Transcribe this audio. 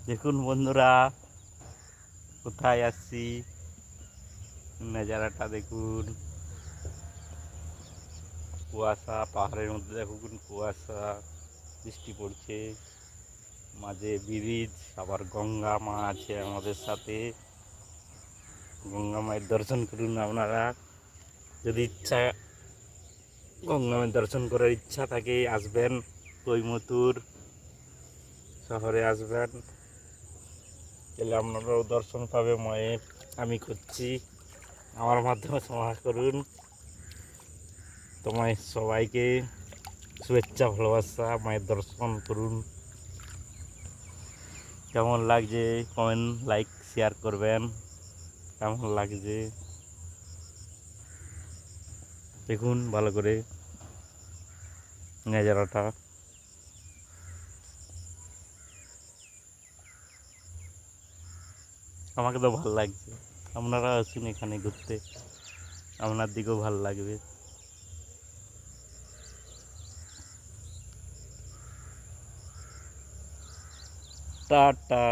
দেখুন বন্ধুরা, কোথায় আসছি, নজারাটা দেখুন। কুয়াশা, পাহাড়ের মধ্যে দেখুন কুয়াশা, বৃষ্টি পড়ছে, মাঝে ব্রিজ, আবার গঙ্গা মা আছে আমাদের সাথে। গঙ্গা মায়ের দর্শন করুন আপনারা, যদি ইচ্ছা গঙ্গা মায়ের দর্শন করার ইচ্ছা থাকে আসবেন, কৈমতুর শহরে আসবেন, তাহলে আপনারাও দর্শন পাবে মায়ের। আমি করছি, আমার মাধ্যমে সমাজ করুন। তোমায় সবাইকে শুভেচ্ছা, ভালোবাসা, মায়ের দর্শন করুন। কেমন লাগছে কমেন্ট, লাইক, শেয়ার করবেন। কেমন লাগছে দেখুন ভালো করে নজারাটা। আমাকে তো ভালো লাগছে, আপনারা আসুন এখানে ঘুরতে, আপনার দিকেও ভালো লাগবে। টাটা।